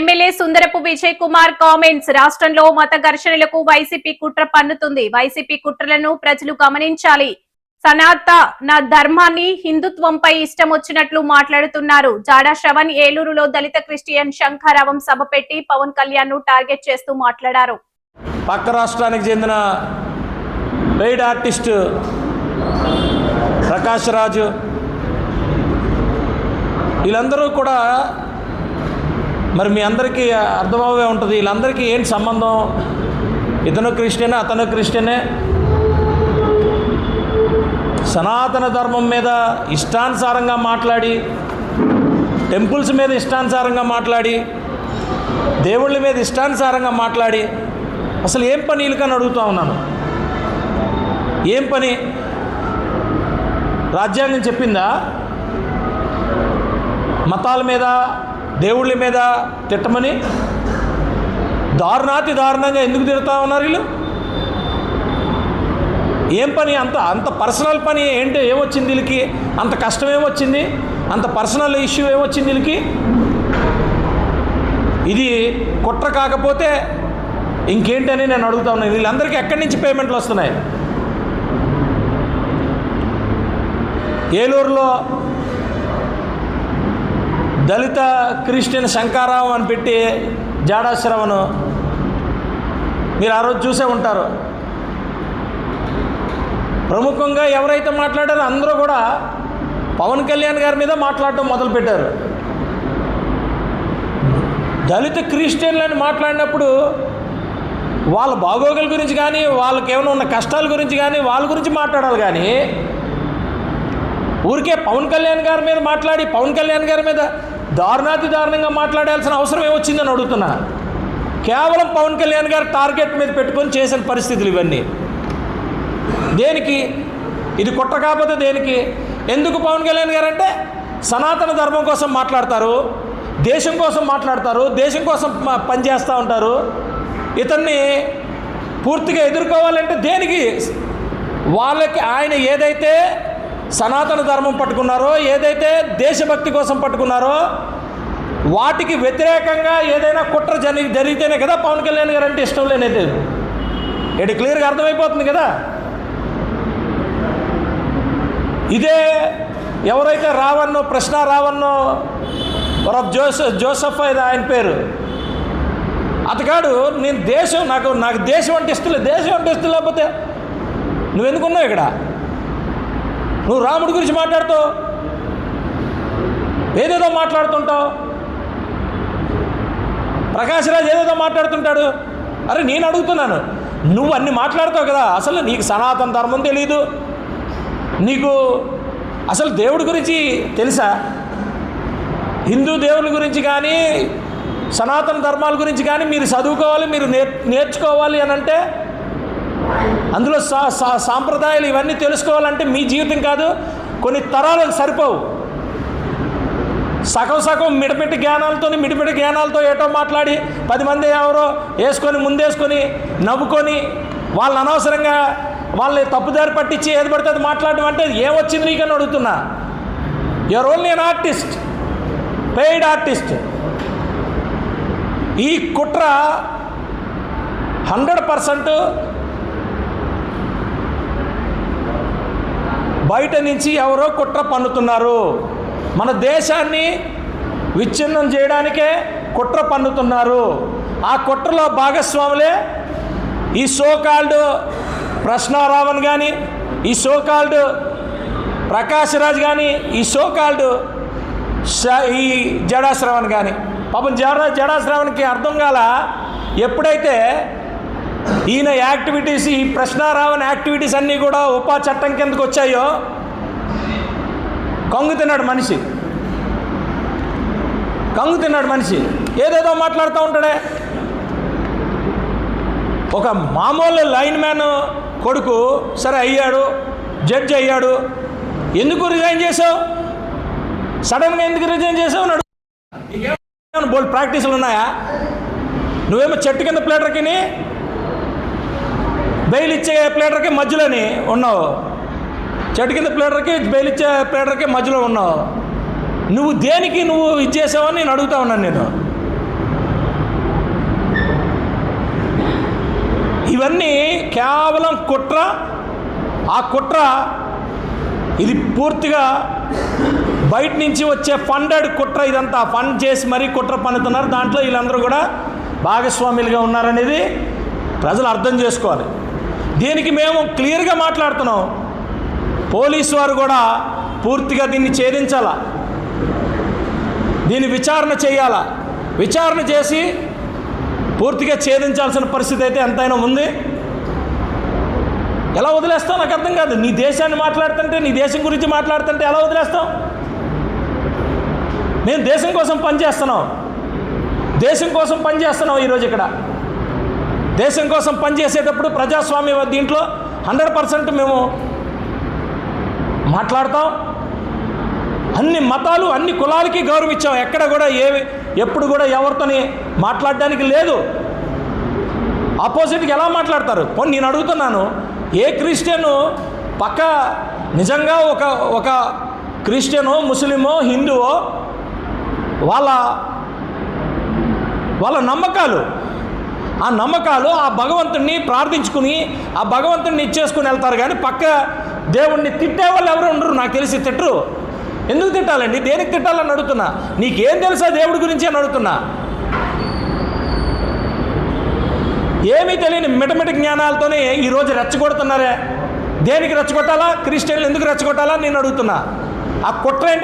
MLA Sundarapu Vijay Kumar comments. రాష్ట్రంలో మత ఘర్షణలకు YCP కుట్ర పన్నుతుంది. వైసీపీ కుట్రలను ప్రజలు గమనించాలి. సనాతన ధర్మాన్ని హిందుత్వంపై ఇష్టం వచ్చినట్లు మాట్లాడుతున్నారు. జాడా శ్రవణ్ ఏలూరులో దళిత క్రిస్టియన్ శంఖారావం సభ పెట్టి పవన్ కళ్యాణ్ ను టార్గెట్ చేస్తూ మాట్లాడారు. పక్క రాష్ట్రానికి చెందిన పెయిడ్ ఆర్టిస్ట్ ప్రకాష్ రాజు వీళ్ళందరూ కూడా మరి మీ అందరికీ అర్థమవే ఉంటుంది. వీళ్ళందరికీ ఏంటి సంబంధం? ఇతను క్రిస్టియనే, అతను క్రిస్టియనే. సనాతన ధర్మం మీద ఇష్టానుసారంగా మాట్లాడి, టెంపుల్స్ మీద ఇష్టానుసారంగా మాట్లాడి, దేవుళ్ళ మీద ఇష్టానుసారంగా మాట్లాడి అసలు ఏం పని వీళ్ళకని అడుగుతూ ఉన్నాను. ఏం పని? రాజ్యాంగం చెప్పిందా మతాల మీద దేవుళ్ళ మీద తిట్టమని? దారుణాతి దారుణంగా ఎందుకు తిడతా ఉన్నారు వీళ్ళు? ఏం పని? అంత పర్సనల్ పని ఏంటి? ఏమొచ్చింది వీళ్ళకి? అంత కష్టం ఏమొచ్చింది? అంత పర్సనల్ ఇష్యూ ఏమొచ్చింది వీళ్ళకి? ఇది కుట్ర కాకపోతే ఇంకేంటని నేను అడుగుతా ఉన్నాను. వీళ్ళందరికీ ఎక్కడి నుంచి పేమెంట్లు వస్తున్నాయి? ఏలూరులో దళిత క్రిస్టియన్ శంఖారావం అని పెట్టి జాడా శ్రవణ్, మీరు ఆ రోజు చూసే ఉంటారు. ప్రముఖంగా ఎవరైతే మాట్లాడారో అందరూ కూడా పవన్ కళ్యాణ్ గారి మీద మాట్లాడటం మొదలుపెట్టారు. దళిత క్రిస్టియన్లని మాట్లాడినప్పుడు వాళ్ళ బాగోగుల గురించి కానీ, వాళ్ళకి ఏమైనా ఉన్న కష్టాల గురించి కానీ, వాళ్ళ గురించి మాట్లాడాలి. కానీ ఊరికే పవన్ కళ్యాణ్ గారి మీద మాట్లాడి, పవన్ కళ్యాణ్ గారి మీద దారుణాతి దారుణంగా మాట్లాడాల్సిన అవసరం ఏమొచ్చిందని అడుగుతున్నా. కేవలం పవన్ కళ్యాణ్ గారు టార్గెట్ మీద పెట్టుకొని చేసిన పరిస్థితులు ఇవన్నీ. దేనికి? ఇది కుట్ర కాకపోతే దేనికి? ఎందుకు పవన్ కళ్యాణ్ గారు అంటే సనాతన ధర్మం కోసం మాట్లాడతారు, దేశం కోసం మాట్లాడతారు, దేశం కోసం పనిచేస్తూ ఉంటారు. ఇతన్ని పూర్తిగా ఎదుర్కోవాలంటే దేనికి? వాళ్ళకి ఆయన ఏదైతే సనాతన ధర్మం పట్టుకున్నారో, ఏదైతే దేశభక్తి కోసం పట్టుకున్నారో, వాటికి వ్యతిరేకంగా ఏదైనా కుట్ర జరిగితేనే కదా పవన్ కళ్యాణ్ గారు అంటే ఇష్టం లేనైతే. ఇది క్లియర్గా అర్థమైపోతుంది కదా. ఇదే ఎవరైతే రావణ్, ప్రశ్న రావణ్ జోసెఫ్ అది ఆయన పేరు, అతగాడు నేను నాకు దేశం అంటే ఇష్టం లేదు. దేశం అంటే ఇష్టం లేకపోతే నువ్వెందుకున్నావు ఇక్కడ? నువ్వు రాముడి గురించి మాట్లాడుతావు, ఏదేదో మాట్లాడుతుంటావు. ప్రకాష్ రాజ్ ఏదేదో మాట్లాడుతుంటాడు. అరే నేను అడుగుతున్నాను, నువ్వు అన్ని మాట్లాడుతావు కదా, అసలు నీకు సనాతన ధర్మం తెలీదు, నీకు అసలు దేవుడి గురించి తెలుసా? హిందూ దేవుని గురించి కానీ, సనాతన ధర్మాల గురించి కానీ మీరు చదువుకోవాలి, మీరు నేర్చుకోవాలి అని అంటే, అందులో సాంప్రదాయాలు ఇవన్నీ తెలుసుకోవాలంటే మీ జీవితం కాదు, కొన్ని తరాలకు సరిపోవు. సగం మిడమిటి జ్ఞానాలతో ఏటో మాట్లాడి 10 మంది ఎవరో ముందేసుకొని నవ్వుకొని వాళ్ళని అనవసరంగా వాళ్ళని తప్పుదారి పట్టించి ఏది పడితే అది మాట్లాడడం అంటే ఏమొచ్చింది నీకని అడుగుతున్నా. You're only an artist, paid artist. ఈ కుట్ర 100% బయట నుంచి ఎవరో కుట్ర పన్నుతున్నారు. మన దేశాన్ని విచ్ఛిన్నం చేయడానికే కుట్ర పన్నుతున్నారు. ఆ కుట్రలో భాగస్వాములే ఈ సోకాల్డ్ ప్రశ్న రావణ్ కానీ, ఈ సోకాల్డ్ ప్రకాష్ రాజ్ కానీ, ఈ సోకాల్డ్ ఈ జడా శ్రవణ్ కానీ. పాపం జడా శ్రవణ్కి అర్థం కాల. ఎప్పుడైతే ఈయన యాక్టివిటీస్, ఈ ప్రశ్న రావణ్ యాక్టివిటీస్ అన్నీ కూడా ఉపా చట్టం కిందకు వచ్చాయో కంగు తిన్నాడు మనిషి. ఏదేదో మాట్లాడుతూ ఉంటాడే. ఒక మామూలు లైన్ మ్యాన్ కొడుకు సరే అయ్యాడు, జడ్జి అయ్యాడు, ఎందుకు రిజైన్ చేసావు? సడన్గా ఎందుకు రిజైన్ చేసావు అని అడుగు. బోల్డ్ ప్రాక్టీసులు ఉన్నాయా? నువ్వేమో చెట్టు కింద ప్లేటర్కి బెయిల్ ఇచ్చే ప్లేటర్కి మధ్యలోని ఉన్నావు. చెట్టు కింద ప్లేటర్కి బెయిల్ ఇచ్చే ప్లేటర్కి మధ్యలో ఉన్నావు. నువ్వు దేనికి నువ్వు ఇది చేసావని నేను అడుగుతా ఉన్నాను. నేను ఇవన్నీ కేవలం కుట్ర. ఆ కుట్ర ఇది పూర్తిగా బయట నుంచి వచ్చే ఫండెడ్ కుట్ర. ఇదంతా ఫండ్ చేసి మరీ కుట్ర పన్నుతున్నారు. దాంట్లో వీళ్ళందరూ కూడా భాగస్వాములుగా ఉన్నారనేది ప్రజలు అర్థం చేసుకోవాలి. దీనికి మేము క్లియర్గా మాట్లాడుతున్నాం. పోలీసు వారు కూడా పూర్తిగా దీన్ని ఛేదించాలా, దీన్ని విచారణ చేయాలా. విచారణ చేసి పూర్తిగా ఛేదించాల్సిన పరిస్థితి అయితే ఎంతైనా ఉంది. ఎలా వదిలేస్తావు నాకు అర్థం కాదు. నీ దేశాన్ని మాట్లాడుతుంటే, నీ దేశం గురించి మాట్లాడుతుంటే ఎలా వదిలేస్తావు? నేను దేశం కోసం పనిచేస్తున్నాం, దేశం కోసం పనిచేస్తున్నాం. ఈరోజు ఇక్కడ దేశం కోసం పనిచేసేటప్పుడు ప్రజాస్వామ్య దీంట్లో 100% మేము మాట్లాడతాం. అన్ని మతాలు, అన్ని కులాలకి గౌరవం ఇచ్చాం. ఎక్కడ కూడా ఎప్పుడు కూడా ఎవరితోని మాట్లాడడానికి లేదు. ఆపోజిట్కి ఎలా మాట్లాడతారు? పోనీ నేను అడుగుతున్నాను, ఏ క్రిస్టియను పక్క నిజంగా ఒక క్రిస్టియనో, ముస్లిమో, హిందువో వాళ్ళ నమ్మకాలు, ఆ భగవంతుడిని ప్రార్థించుకుని ఆ భగవంతుడిని ఇచ్చేసుకుని వెళ్తారు. కానీ పక్క దేవుణ్ణి తిట్టే వాళ్ళు ఎవరు ఉండరు. నాకు తెలిసి తిట్టరు. ఎందుకు తిట్టాలండి? దేనికి తిట్టాలని అడుగుతున్నా. నీకేం తెలుసా దేవుడి గురించి అని అడుగుతున్నా. ఏమీ తెలియని మిటమిటి జ్ఞానాలతోనే ఈరోజు రెచ్చగొడుతున్నారే. దేనికి రెచ్చగొట్టాలా? క్రిస్టియన్లు ఎందుకు రెచ్చగొట్టాలా నేను అడుగుతున్నా. ఆ కుట్ర ఏంటో